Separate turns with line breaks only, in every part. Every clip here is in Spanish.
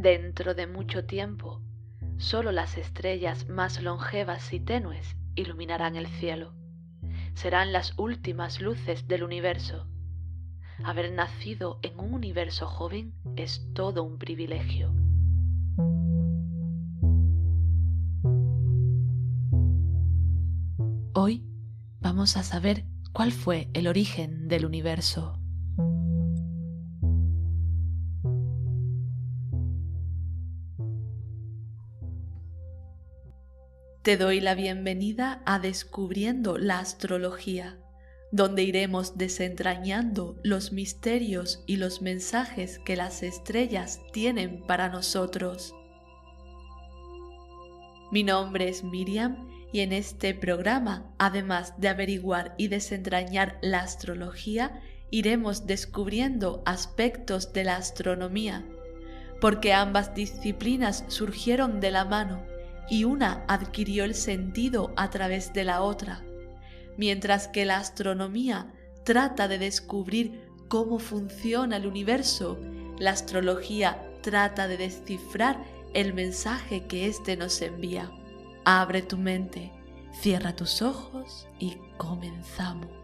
Dentro de mucho tiempo, solo las estrellas más longevas y tenues iluminarán el cielo. Serán las últimas luces del universo. Haber nacido en un universo joven es todo un privilegio. Hoy vamos a saber cuál fue el origen del universo. Te doy la bienvenida a Descubriendo la Astrología, donde iremos desentrañando los misterios y los mensajes que las estrellas tienen para nosotros. Mi nombre es Miriam y en este programa, además de averiguar y desentrañar la astrología, iremos descubriendo aspectos de la astronomía, porque ambas disciplinas surgieron de la mano y una adquirió el sentido a través de la otra. Mientras que la astronomía trata de descubrir cómo funciona el universo, la astrología trata de descifrar el mensaje que éste nos envía. Abre tu mente, cierra tus ojos y comenzamos.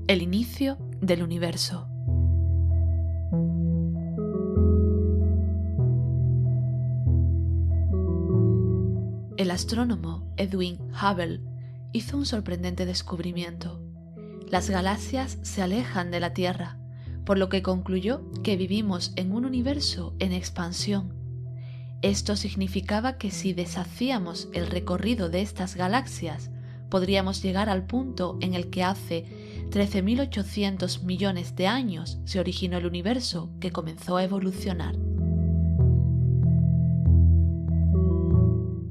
El inicio del universo. El astrónomo Edwin Hubble hizo un sorprendente descubrimiento. Las galaxias se alejan de la Tierra, por lo que concluyó que vivimos en un universo en expansión. Esto significaba que si deshacíamos el recorrido de estas galaxias, podríamos llegar al punto en el que hace 13.800 millones de años se originó el universo, que comenzó a evolucionar.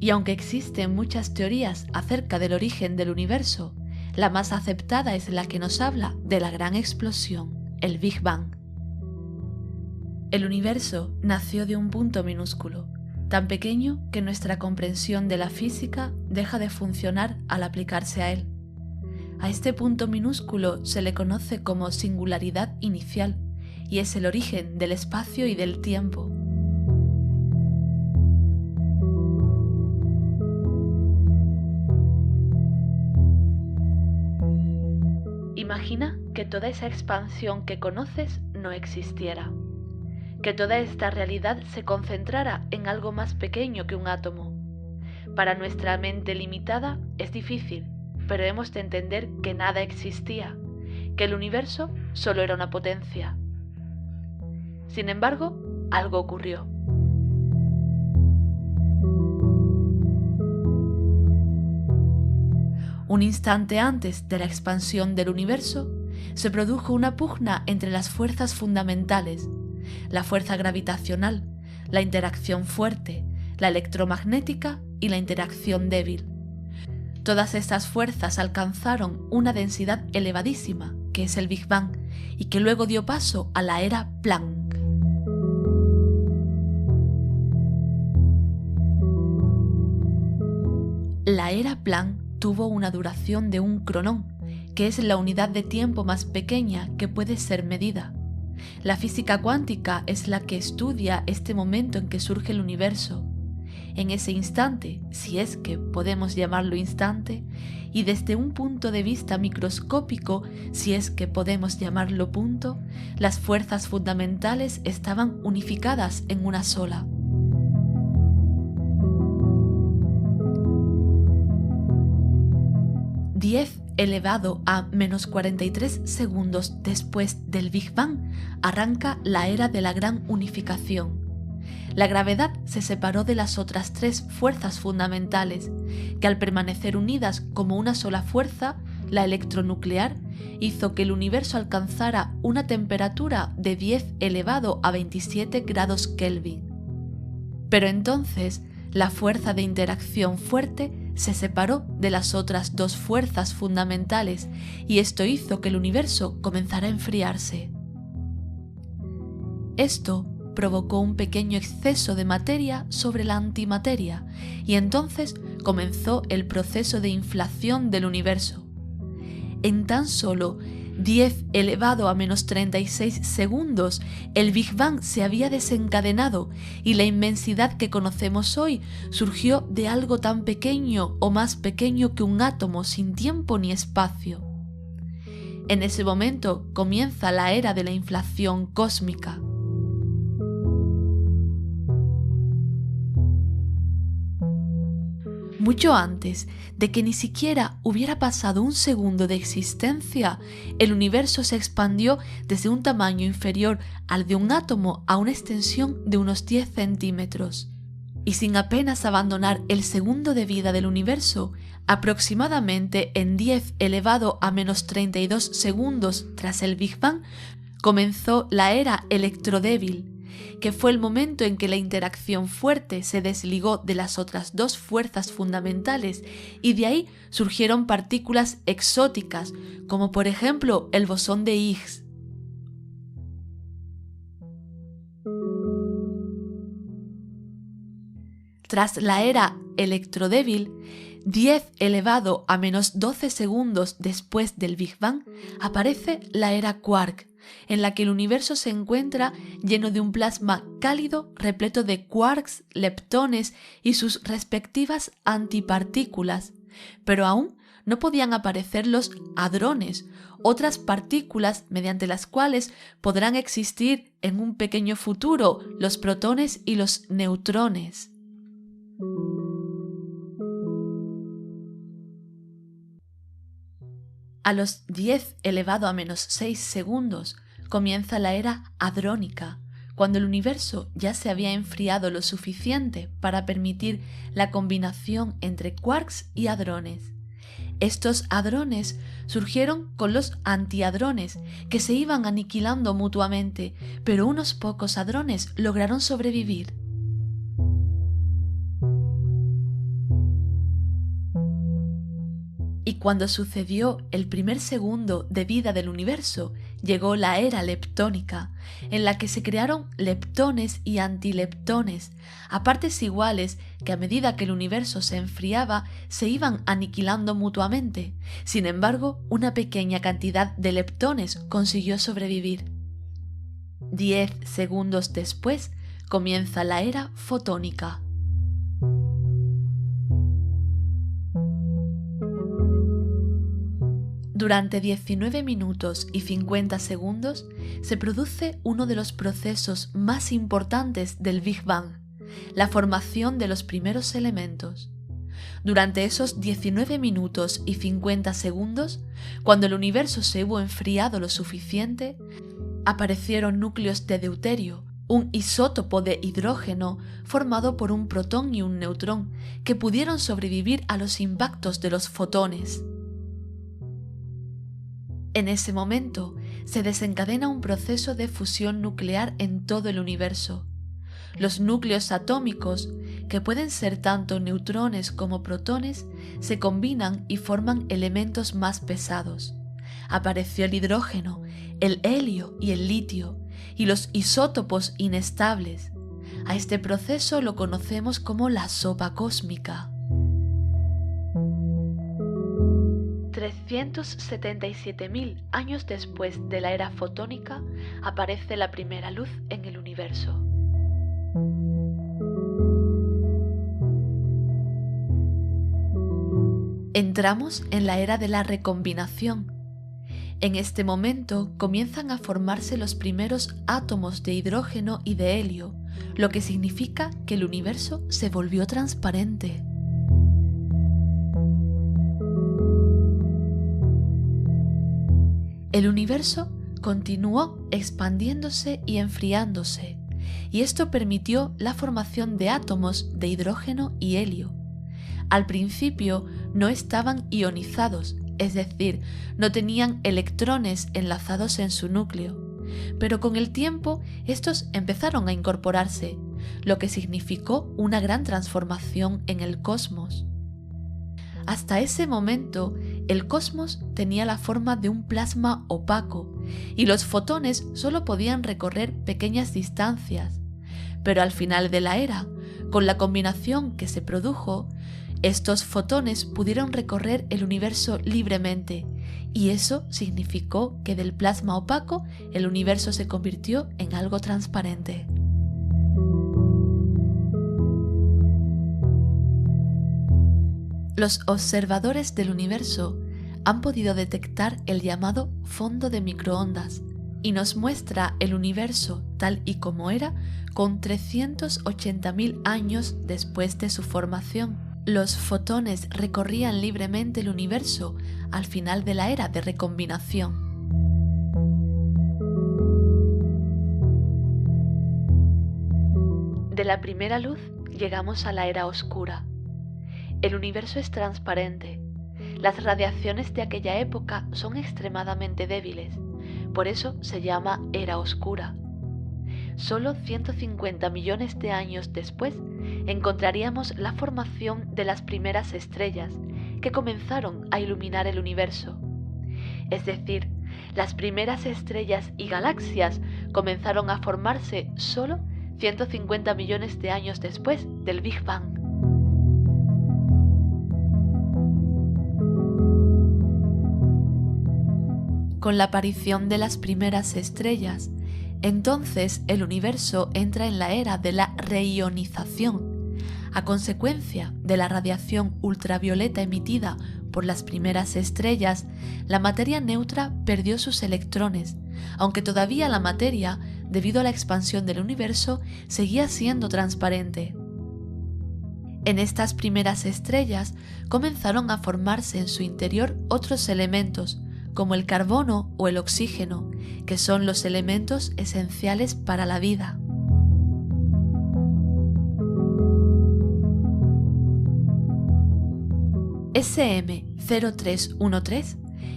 Y aunque existen muchas teorías acerca del origen del universo, la más aceptada es la que nos habla de la gran explosión, el Big Bang. El universo nació de un punto minúsculo, tan pequeño que nuestra comprensión de la física deja de funcionar al aplicarse a él. A este punto minúsculo se le conoce como singularidad inicial y es el origen del espacio y del tiempo. Imagina que toda esa expansión que conoces no existiera, que toda esta realidad se concentrara en algo más pequeño que un átomo. Para nuestra mente limitada es difícil, pero hemos de entender que nada existía, que el universo solo era una potencia. Sin embargo, algo ocurrió. Un instante antes de la expansión del universo, se produjo una pugna entre las fuerzas fundamentales, la fuerza gravitacional, la interacción fuerte, la electromagnética y la interacción débil. Todas estas fuerzas alcanzaron una densidad elevadísima, que es el Big Bang, y que luego dio paso a la era Planck. La era Planck tuvo una duración de un cronón, que es la unidad de tiempo más pequeña que puede ser medida. La física cuántica es la que estudia este momento en que surge el universo. En ese instante, si es que podemos llamarlo instante, y desde un punto de vista microscópico, si es que podemos llamarlo punto, las fuerzas fundamentales estaban unificadas en una sola. 10 elevado a menos 43 segundos después del Big Bang arranca la era de la gran unificación. La gravedad se separó de las otras tres fuerzas fundamentales, que al permanecer unidas como una sola fuerza, la electronuclear, hizo que el universo alcanzara una temperatura de 10 elevado a 27 grados Kelvin. Pero entonces, la fuerza de interacción fuerte se separó de las otras dos fuerzas fundamentales y esto hizo que el universo comenzara a enfriarse. Esto provocó un pequeño exceso de materia sobre la antimateria y entonces comenzó el proceso de inflación del universo. En tan solo 10 elevado a menos 36 segundos, el Big Bang se había desencadenado y la inmensidad que conocemos hoy surgió de algo tan pequeño o más pequeño que un átomo sin tiempo ni espacio. En ese momento comienza la era de la inflación cósmica. Mucho antes de que ni siquiera hubiera pasado un segundo de existencia, el universo se expandió desde un tamaño inferior al de un átomo a una extensión de unos 10 centímetros. Y sin apenas abandonar el segundo de vida del universo, aproximadamente en 10 elevado a menos 32 segundos tras el Big Bang, comenzó la era electrodébil, que fue el momento en que la interacción fuerte se desligó de las otras dos fuerzas fundamentales y de ahí surgieron partículas exóticas, como por ejemplo el bosón de Higgs. Tras la era electrodébil, 10 elevado a menos 12 segundos después del Big Bang, aparece la era quark, en la que el universo se encuentra lleno de un plasma cálido repleto de quarks, leptones y sus respectivas antipartículas, pero aún no podían aparecer los hadrones, otras partículas mediante las cuales podrán existir en un pequeño futuro los protones y los neutrones. A los 10 elevado a menos 6 segundos comienza la era hadrónica, cuando el universo ya se había enfriado lo suficiente para permitir la combinación entre quarks y hadrones. Estos hadrones surgieron con los antihadrones, que se iban aniquilando mutuamente, pero unos pocos hadrones lograron sobrevivir. Y cuando sucedió el primer segundo de vida del universo, llegó la era leptónica, en la que se crearon leptones y antileptones, a partes iguales que a medida que el universo se enfriaba se iban aniquilando mutuamente. Sin embargo, una pequeña cantidad de leptones consiguió sobrevivir. 10 segundos después comienza la era fotónica. Durante 19 minutos y 50 segundos se produce uno de los procesos más importantes del Big Bang, la formación de los primeros elementos. Durante esos 19 minutos y 50 segundos, cuando el universo se hubo enfriado lo suficiente, aparecieron núcleos de deuterio, un isótopo de hidrógeno formado por un protón y un neutrón, que pudieron sobrevivir a los impactos de los fotones. En ese momento se desencadena un proceso de fusión nuclear en todo el universo. Los núcleos atómicos, que pueden ser tanto neutrones como protones, se combinan y forman elementos más pesados. Apareció el hidrógeno, el helio y el litio, y los isótopos inestables. A este proceso lo conocemos como la sopa cósmica. 377.000 años después de la era fotónica, aparece la primera luz en el universo. Entramos en la era de la recombinación. En este momento comienzan a formarse los primeros átomos de hidrógeno y de helio, lo que significa que el universo se volvió transparente. El universo continuó expandiéndose y enfriándose, y esto permitió la formación de átomos de hidrógeno y helio. Al principio no estaban ionizados, es decir, no tenían electrones enlazados en su núcleo, pero con el tiempo estos empezaron a incorporarse, lo que significó una gran transformación en el cosmos. Hasta ese momento, el cosmos tenía la forma de un plasma opaco y los fotones solo podían recorrer pequeñas distancias. Pero al final de la era, con la combinación que se produjo, estos fotones pudieron recorrer el universo libremente, y eso significó que del plasma opaco el universo se convirtió en algo transparente. Los observadores del universo han podido detectar el llamado fondo de microondas y nos muestra el universo tal y como era con 380.000 años después de su formación. Los fotones recorrían libremente el universo al final de la era de recombinación. De la primera luz llegamos a la era oscura. El universo es transparente. Las radiaciones de aquella época son extremadamente débiles, por eso se llama era oscura. Solo 150 millones de años después encontraríamos la formación de las primeras estrellas que comenzaron a iluminar el universo. Es decir, las primeras estrellas y galaxias comenzaron a formarse solo 150 millones de años después del Big Bang. Con la aparición de las primeras estrellas, entonces el universo entra en la era de la reionización. A consecuencia de la radiación ultravioleta emitida por las primeras estrellas, la materia neutra perdió sus electrones, aunque todavía la materia, debido a la expansión del universo, seguía siendo transparente. En estas primeras estrellas comenzaron a formarse en su interior otros elementos, como el carbono o el oxígeno, que son los elementos esenciales para la vida. SM0313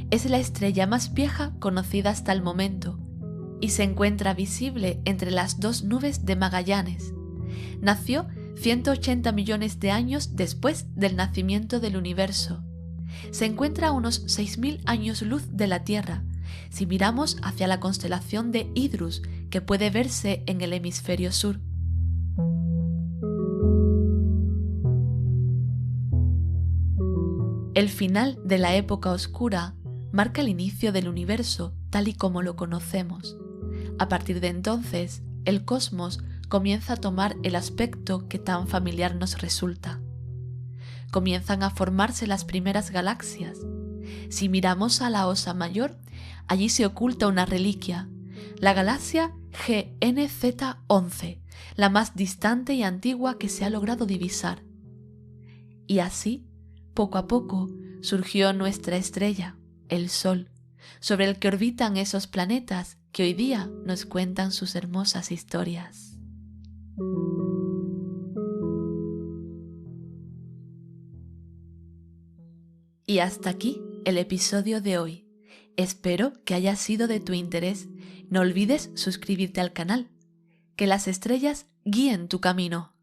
es la estrella más vieja conocida hasta el momento y se encuentra visible entre las dos nubes de Magallanes. Nació 180 millones de años después del nacimiento del universo. Se encuentra a unos 6.000 años luz de la Tierra, si miramos hacia la constelación de Idrus, que puede verse en el hemisferio sur. El final de la época oscura marca el inicio del universo tal y como lo conocemos. A partir de entonces, el cosmos comienza a tomar el aspecto que tan familiar nos resulta. Comienzan a formarse las primeras galaxias. Si miramos a la Osa Mayor, allí se oculta una reliquia, la galaxia GNZ11, la más distante y antigua que se ha logrado divisar. Y así, poco a poco, surgió nuestra estrella, el Sol, sobre el que orbitan esos planetas que hoy día nos cuentan sus hermosas historias. Y hasta aquí el episodio de hoy. Espero que haya sido de tu interés. No olvides suscribirte al canal. Que las estrellas guíen tu camino.